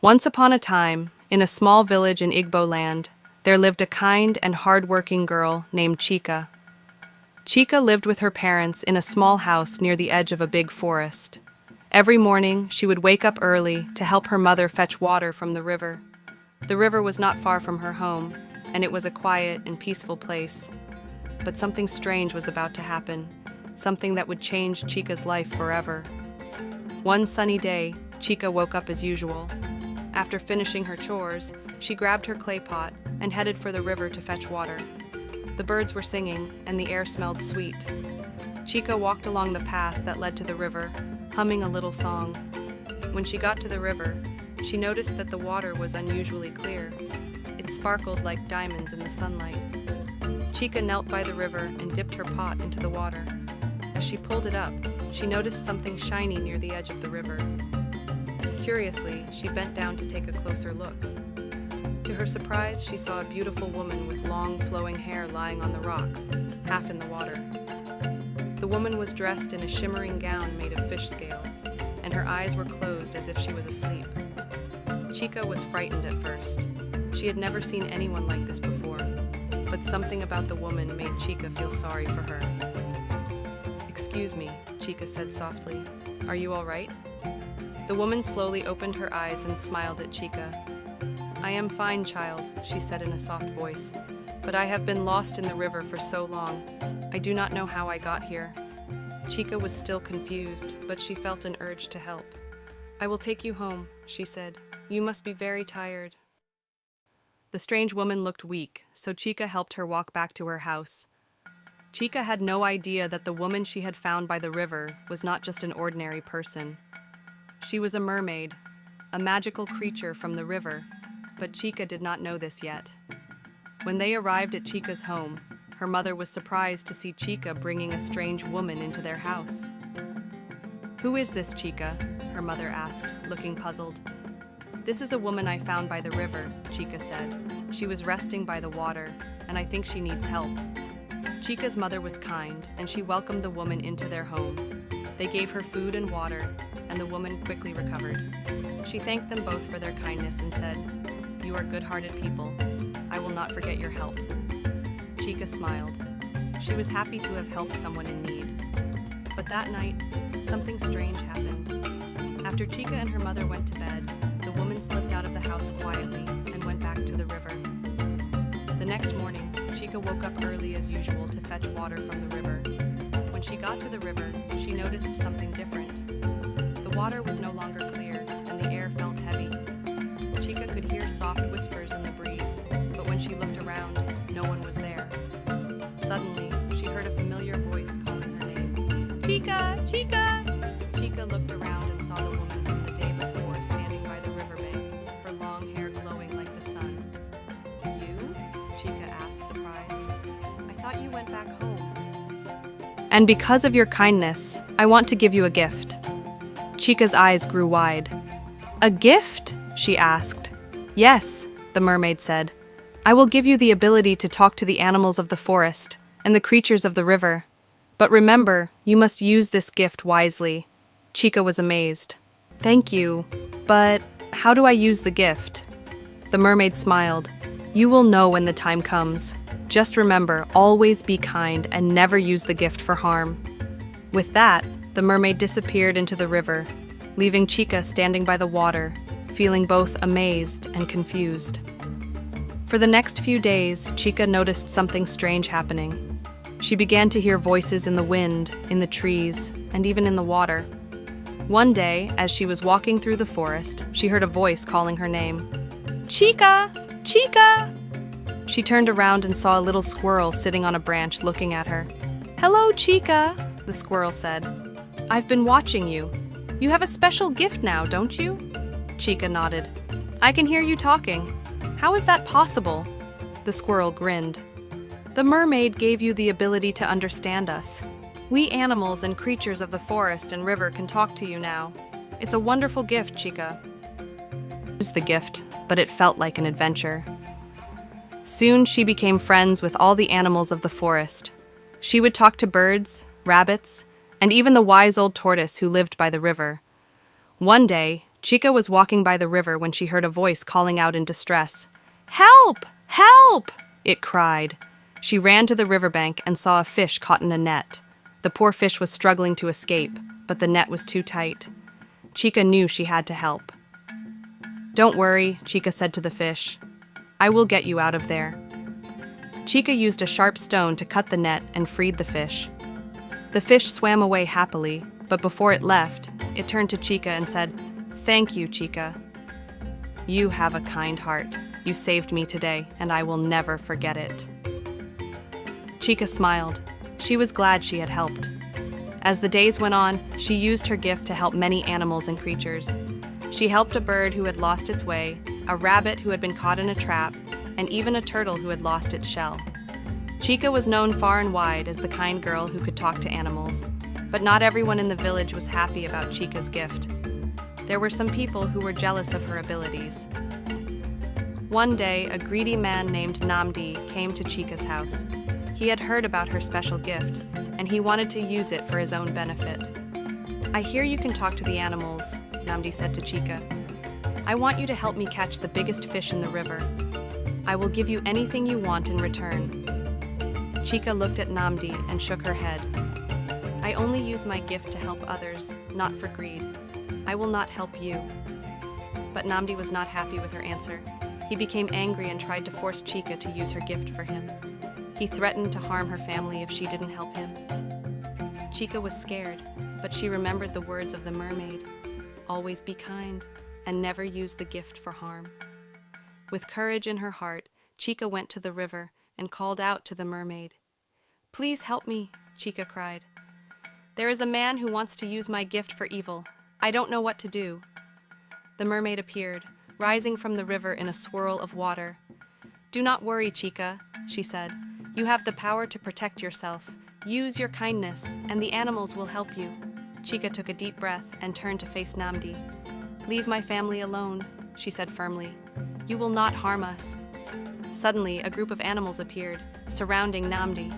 Once upon a time, in a small village in Igbo land, there lived a kind and hard-working girl named Chika. Chika lived with her parents in a small house near the edge of a big forest. Every morning, she would wake up early to help her mother fetch water from the river. The river was not far from her home, and it was a quiet and peaceful place. But something strange was about to happen, something that would change Chika's life forever. One sunny day, Chika woke up as usual. After finishing her chores, she grabbed her clay pot and headed for the river to fetch water. The birds were singing, and the air smelled sweet. Chika walked along the path that led to the river, humming a little song. When she got to the river, she noticed that the water was unusually clear. It sparkled like diamonds in the sunlight. Chika knelt by the river and dipped her pot into the water. As she pulled it up, she noticed something shiny near the edge of the river. Curiously, she bent down to take a closer look. To her surprise, she saw a beautiful woman with long, flowing hair lying on the rocks, half in the water. The woman was dressed in a shimmering gown made of fish scales, and her eyes were closed as if she was asleep. Chika was frightened at first. She had never seen anyone like this before, but something about the woman made Chika feel sorry for her. "Excuse me," Chika said softly. "Are you all right?" The woman slowly opened her eyes and smiled at Chika. "I am fine, child," she said in a soft voice, "but I have been lost in the river for so long. I do not know how I got here." Chika was still confused, but she felt an urge to help. "I will take you home," she said. "You must be very tired." The strange woman looked weak, so Chika helped her walk back to her house. Chika had no idea that the woman she had found by the river was not just an ordinary person. She was a mermaid, a magical creature from the river, but Chika did not know this yet. When they arrived at Chika's home, her mother was surprised to see Chika bringing a strange woman into their house. "Who is this Chika?" her mother asked, looking puzzled. "This is a woman I found by the river," Chika said. "She was resting by the water, and I think she needs help." Chika's mother was kind, and she welcomed the woman into their home. They gave her food and water, and the woman quickly recovered. She thanked them both for their kindness and said, "You are good-hearted people. I will not forget your help." Chika smiled. She was happy to have helped someone in need. But that night, something strange happened. After Chika and her mother went to bed, the woman slipped out of the house quietly and went back to the river. The next morning, Chika woke up early as usual to fetch water from the river. When she got to the river, she noticed something different. The water was no longer clear, and the air felt heavy. Chika could hear soft whispers in the breeze, but when she looked around, no one was there. Suddenly, she heard a familiar voice calling her name. "Chika! Chika!" Chika looked around and saw the woman from the day before standing by the riverbank, her long hair glowing like the sun. "You?" Chika asked, surprised. "I thought you went back home." "And because of your kindness, I want to give you a gift." Chika's eyes grew wide. "A gift?" she asked. "Yes," the mermaid said. "I will give you the ability to talk to the animals of the forest and the creatures of the river. But remember, you must use this gift wisely." Chika was amazed. "Thank you, but how do I use the gift?" The mermaid smiled. "You will know when the time comes. Just remember, always be kind and never use the gift for harm." With that, the mermaid disappeared into the river, leaving Chika standing by the water, feeling both amazed and confused. For the next few days, Chika noticed something strange happening. She began to hear voices in the wind, in the trees, and even in the water. One day, as she was walking through the forest, she heard a voice calling her name. "Chika! Chika!" She turned around and saw a little squirrel sitting on a branch looking at her. "Hello, Chika," the squirrel said. "I've been watching you. You have a special gift now, don't you?" Chika nodded. "I can hear you talking. How is that possible?" The squirrel grinned. "The mermaid gave you the ability to understand us. We animals and creatures of the forest and river can talk to you now. It's a wonderful gift, Chika." It was the gift, but it felt like an adventure. Soon she became friends with all the animals of the forest. She would talk to birds, rabbits, and even the wise old tortoise who lived by the river. One day, Chika was walking by the river when she heard a voice calling out in distress. "Help! Help!" it cried. She ran to the riverbank and saw a fish caught in a net. The poor fish was struggling to escape, but the net was too tight. Chika knew she had to help. "Don't worry," Chika said to the fish. "I will get you out of there." Chika used a sharp stone to cut the net and freed the fish. The fish swam away happily, but before it left, it turned to Chika and said, "Thank you, Chika. You have a kind heart. You saved me today, and I will never forget it." Chika smiled. She was glad she had helped. As the days went on, she used her gift to help many animals and creatures. She helped a bird who had lost its way, a rabbit who had been caught in a trap, and even a turtle who had lost its shell. Chika was known far and wide as the kind girl who could talk to animals, but not everyone in the village was happy about Chika's gift. There were some people who were jealous of her abilities. One day, a greedy man named Nwaeze came to Chika's house. He had heard about her special gift, and he wanted to use it for his own benefit. "I hear you can talk to the animals," Nwaeze said to Chika. "I want you to help me catch the biggest fish in the river. I will give you anything you want in return." Chika looked at Nwaeze and shook her head. "I only use my gift to help others, not for greed. I will not help you." But Nwaeze was not happy with her answer. He became angry and tried to force Chika to use her gift for him. He threatened to harm her family if she didn't help him. Chika was scared, but she remembered the words of the mermaid. Always be kind, and never use the gift for harm. With courage in her heart, Chika went to the river and called out to the mermaid. "Please help me," Chika cried. "There is a man who wants to use my gift for evil. I don't know what to do." The mermaid appeared, rising from the river in a swirl of water. "Do not worry, Chika," she said. "You have the power to protect yourself. Use your kindness, and the animals will help you." Chika took a deep breath and turned to face Nwaeze. "Leave my family alone," she said firmly. "You will not harm us." Suddenly, a group of animals appeared, surrounding Nwaeze.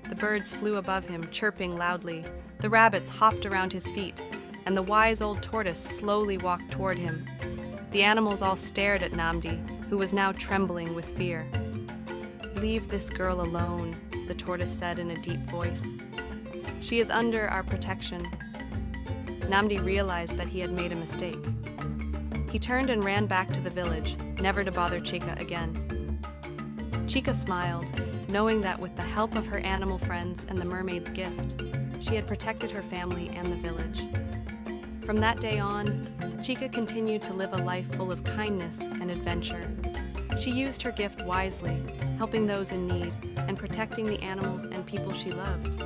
The birds flew above him, chirping loudly. The rabbits hopped around his feet, and the wise old tortoise slowly walked toward him. The animals all stared at Nwaeze, who was now trembling with fear. "Leave this girl alone," the tortoise said in a deep voice. "She is under our protection." Nwaeze realized that he had made a mistake. He turned and ran back to the village, never to bother Chika again. Chika smiled, knowing that with the help of her animal friends and the mermaid's gift, she had protected her family and the village. From that day on, Chika continued to live a life full of kindness and adventure. She used her gift wisely, helping those in need and protecting the animals and people she loved.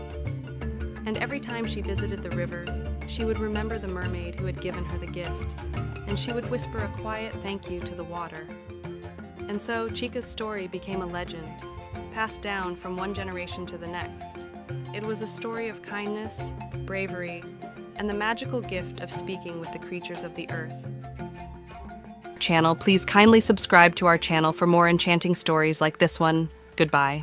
And every time she visited the river, she would remember the mermaid who had given her the gift, and she would whisper a quiet thank you to the water. And so Chika's story became a legend, passed down from one generation to the next. It was a story of kindness, bravery, and the magical gift of speaking with the creatures of the earth. Please kindly subscribe to our channel for more enchanting stories like this one. Goodbye.